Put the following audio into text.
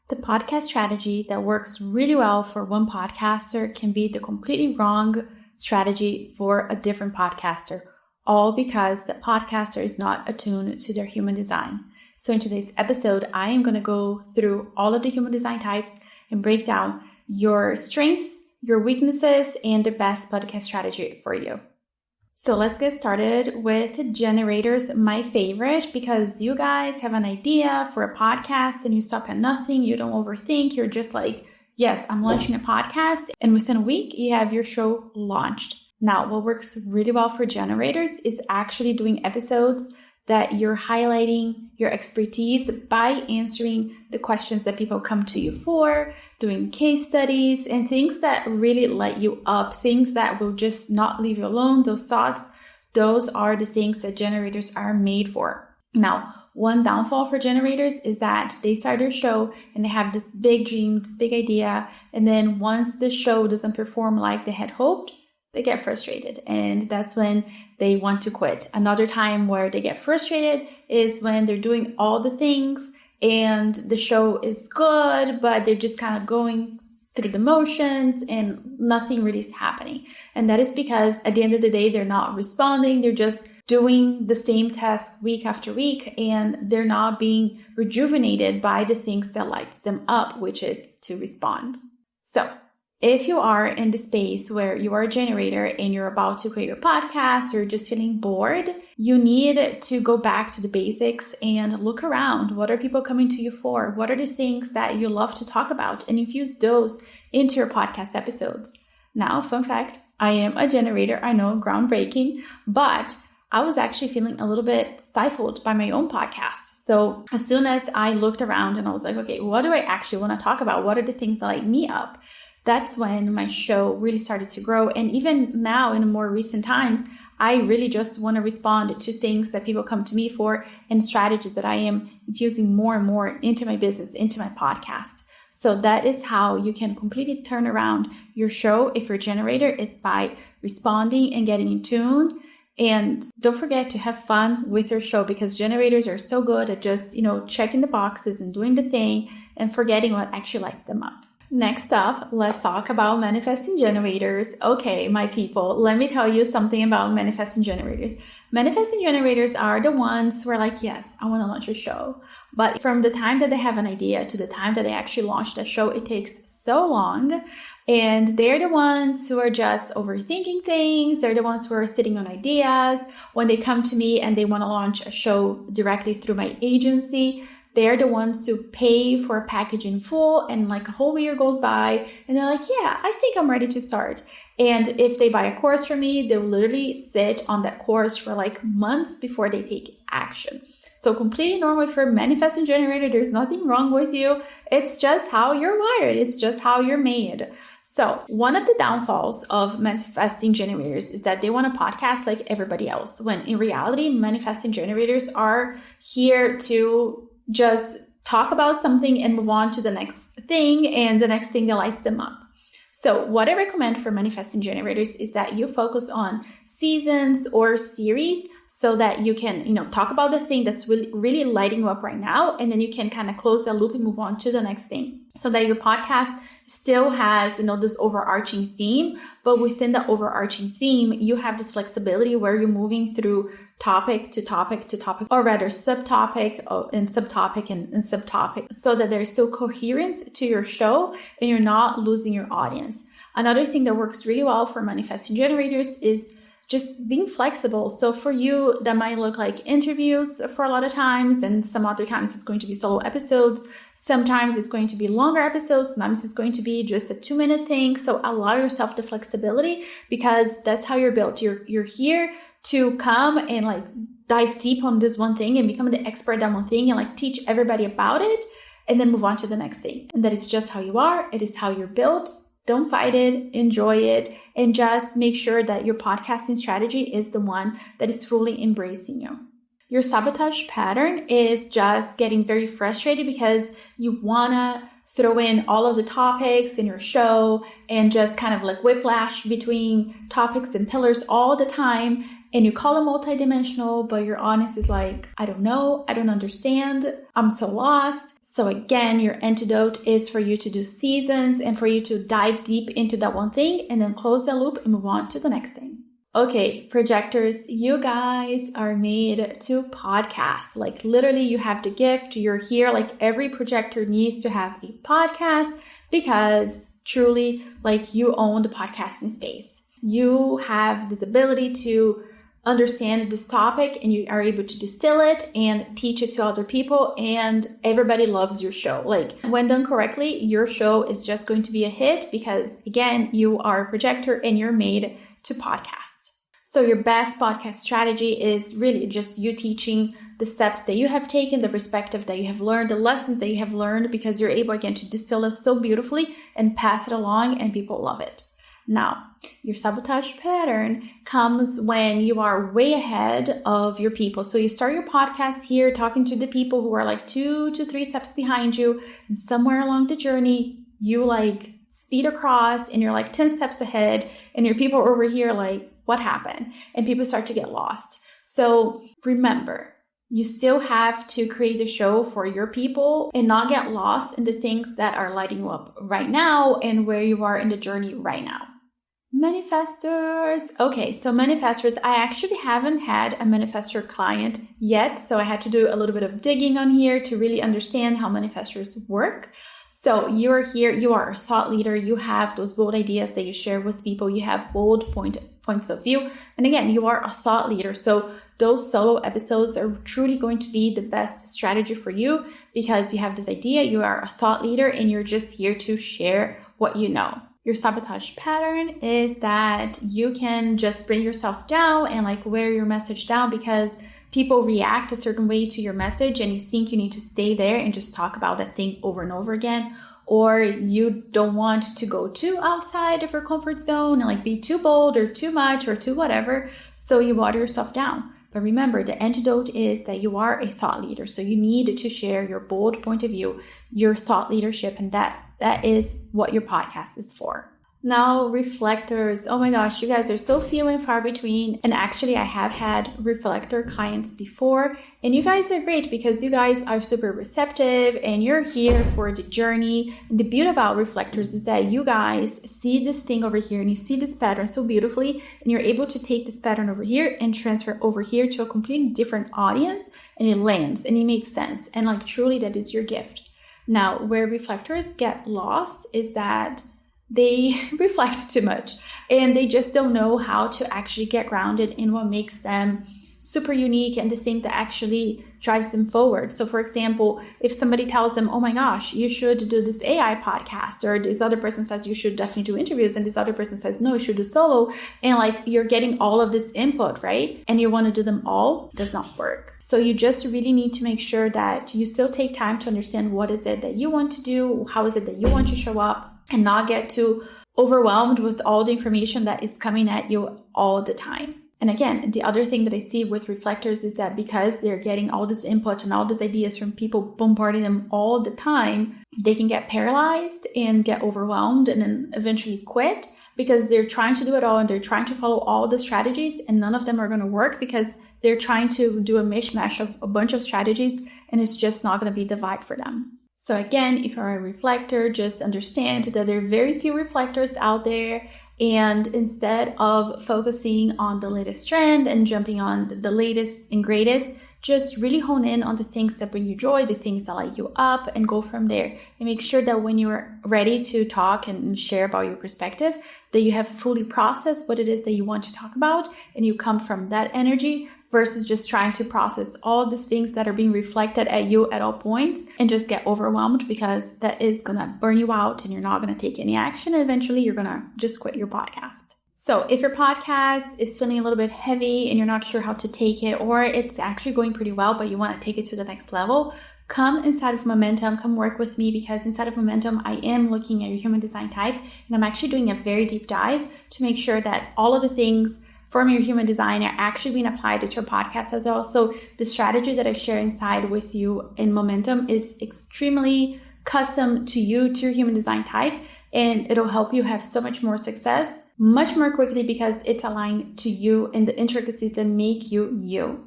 The podcast strategy that works really well for one podcaster can be the completely wrong strategy for a different podcaster, all because the podcaster is not attuned to their human design. So in today's episode, I am going to go through all of the human design types and break down your strengths, your weaknesses, and the best podcast strategy for you. So let's get started with generators, my favorite, because you guys have an idea for a podcast and you stop at nothing. You don't overthink. You're just like, yes, I'm launching a podcast. And within a week, you have your show launched. Now, what works really well for generators is actually doing episodes that you're highlighting your expertise by answering the questions that people come to you for, doing case studies and things that really light you up, things that will just not leave you alone. Those thoughts, those are the things that generators are made for. Now, one downfall for generators is that they start their show and they have this big dream, this big idea. And then once the show doesn't perform like they had hoped, they get frustrated, and that's when they want to quit. Another time where they get frustrated is when they're doing all the things and the show is good, but they're just kind of going through the motions and nothing really is happening. And that is because at the end of the day, they're not responding. They're just doing the same task week after week, and they're not being rejuvenated by the things that lights them up, which is to respond. So if you are in the space where you are a generator and you're about to create your podcast or just feeling bored, you need to go back to the basics and look around. What are people coming to you for? What are the things that you love to talk about? And infuse those into your podcast episodes. Now, fun fact, I am a generator. I know, groundbreaking, but I was actually feeling a little bit stifled by my own podcast. So as soon as I looked around and I was like, okay, what do I actually want to talk about? What are the things that light me up? That's when my show really started to grow. And even now in more recent times, I really just want to respond to things that people come to me for and strategies that I am infusing more and more into my business, into my podcast. So that is how you can completely turn around your show. If you're a generator, it's by responding and getting in tune. And don't forget to have fun with your show, because generators are so good at just, checking the boxes and doing the thing and forgetting what actually lights them up. Next up, let's talk about manifesting generators. Okay, my people, let me tell you something about manifesting generators. Manifesting generators are the ones who are like, yes, I want to launch a show. But from the time that they have an idea to the time that they actually launch the show, it takes so long. And they're the ones who are just overthinking things. They're the ones who are sitting on ideas. When they come to me and they want to launch a show directly through my agency, they're the ones who pay for a package in full, and like a whole year goes by and they're like, yeah, I think I'm ready to start. And if they buy a course from me, they'll literally sit on that course for like months before they take action. So completely normal for manifesting generator. There's nothing wrong with you. It's just how you're wired. It's just how you're made. So one of the downfalls of manifesting generators is that they want a podcast like everybody else, when in reality, manifesting generators are here to just talk about something and move on to the next thing and the next thing that lights them up. So what I recommend for manifesting generators is that you focus on seasons or series so that you can, talk about the thing that's really lighting you up right now. And then you can kind of close the loop and move on to the next thing, so that your podcast still has, this overarching theme, but within the overarching theme, you have this flexibility where you're moving through topic to topic to topic, or rather subtopic and subtopic and subtopic, so that there's still coherence to your show and you're not losing your audience. Another thing that works really well for manifesting generators is just being flexible. So for you, that might look like interviews for a lot of times, and some other times it's going to be solo episodes. Sometimes it's going to be longer episodes. Sometimes it's going to be just a 2-minute thing. So allow yourself the flexibility, because that's how you're built. You're here to come and dive deep on this one thing and become the expert on one thing and teach everybody about it and then move on to the next thing. And that is just how you are. It is how you're built. Don't fight it, enjoy it, and just make sure that your podcasting strategy is the one that is fully embracing you. Your sabotage pattern is just getting very frustrated because you want to throw in all of the topics in your show and just kind of whiplash between topics and pillars all the time. and you call it multidimensional, but your audience is like, I don't know, I don't understand, I'm so lost. So again, your antidote is for you to do seasons and for you to dive deep into that one thing and then close the loop and move on to the next thing. Okay, projectors, you guys are made to podcast. Like literally you have the gift, you're here. Like every projector needs to have a podcast because truly like you own the podcasting space. You have this ability to understand this topic and you are able to distill it and teach it to other people, and everybody loves your show. Like when done correctly, your show is just going to be a hit because again, you are a projector and you're made to podcast. So your best podcast strategy is really just you teaching the steps that you have taken, the perspective that you have learned, the lessons that you have learned, because you're able again to distill it so beautifully and pass it along and people love it. Now, your sabotage pattern comes when you are way ahead of your people. So you start your podcast here talking to the people who are like 2 to 3 steps behind you, and somewhere along the journey, you like speed across and you're like 10 steps ahead and your people are over here like, what happened? And people start to get lost. So remember, you still have to create a show for your people and not get lost in the things that are lighting you up right now and where you are in the journey right now. Manifestors. Okay, so manifestors, I actually haven't had a manifestor client yet, so I had to do a little bit of digging on here to really understand how manifestors work. So you're here, you are a thought leader, you have those bold ideas that you share with people, you have bold points of view, and again, you are a thought leader. So those solo episodes are truly going to be the best strategy for you because you have this idea, you are a thought leader, and you're just here to share what you know. Your sabotage pattern is that you can just bring yourself down and like wear your message down because people react a certain way to your message and you think you need to stay there and just talk about that thing over and over again, or you don't want to go too outside of your comfort zone and like be too bold or too much or too whatever, so you water yourself down. But remember, the antidote is that you are a thought leader, so you need to share your bold point of view, your thought leadership, and that is what your podcast is for. Now, reflectors. Oh my gosh, you guys are so few and far between. And actually, I have had reflector clients before. And you guys are great because you guys are super receptive and you're here for the journey. And the beauty about reflectors is that you guys see this thing over here and you see this pattern so beautifully. And you're able to take this pattern over here and transfer over here to a completely different audience. And it lands and it makes sense. And like truly, that is your gift. Now, where reflectors get lost is that they reflect too much and they just don't know how to actually get grounded in what makes them super unique and the thing that actually drives them forward. So for example, if somebody tells them, oh my gosh, you should do this AI podcast, or this other person says you should definitely do interviews, and this other person says, no, you should do solo. And like you're getting all of this input, right? And you want to do them all, it does not work. So you just really need to make sure that you still take time to understand what is it that you want to do, how is it that you want to show up, and not get too overwhelmed with all the information that is coming at you all the time. And again, the other thing that I see with reflectors is that because they're getting all this input and all these ideas from people bombarding them all the time, they can get paralyzed and get overwhelmed and then eventually quit because they're trying to do it all and they're trying to follow all the strategies and none of them are going to work because they're trying to do a mishmash of a bunch of strategies and it's just not going to be the vibe for them. So again, if you're a reflector, just understand that there are very few reflectors out there. And instead of focusing on the latest trend and jumping on the latest and greatest, just really hone in on the things that bring you joy, the things that light you up, and go from there. And make sure that when you're ready to talk and share about your perspective, that you have fully processed what it is that you want to talk about and you come from that energy versus just trying to process all these things that are being reflected at you at all points and just get overwhelmed because that is going to burn you out and you're not going to take any action. And eventually you're going to just quit your podcast. So if your podcast is feeling a little bit heavy and you're not sure how to take it, or it's actually going pretty well, but you want to take it to the next level, come inside of Momentum, come work with me, because inside of Momentum, I am looking at your human design type and I'm actually doing a very deep dive to make sure that all of the things from your human design are actually being applied to your podcast as well. So the strategy that I share inside with you in Momentum is extremely custom to you, to your human design type, and it'll help you have so much more success much more quickly because it's aligned to you and the intricacies that make you you.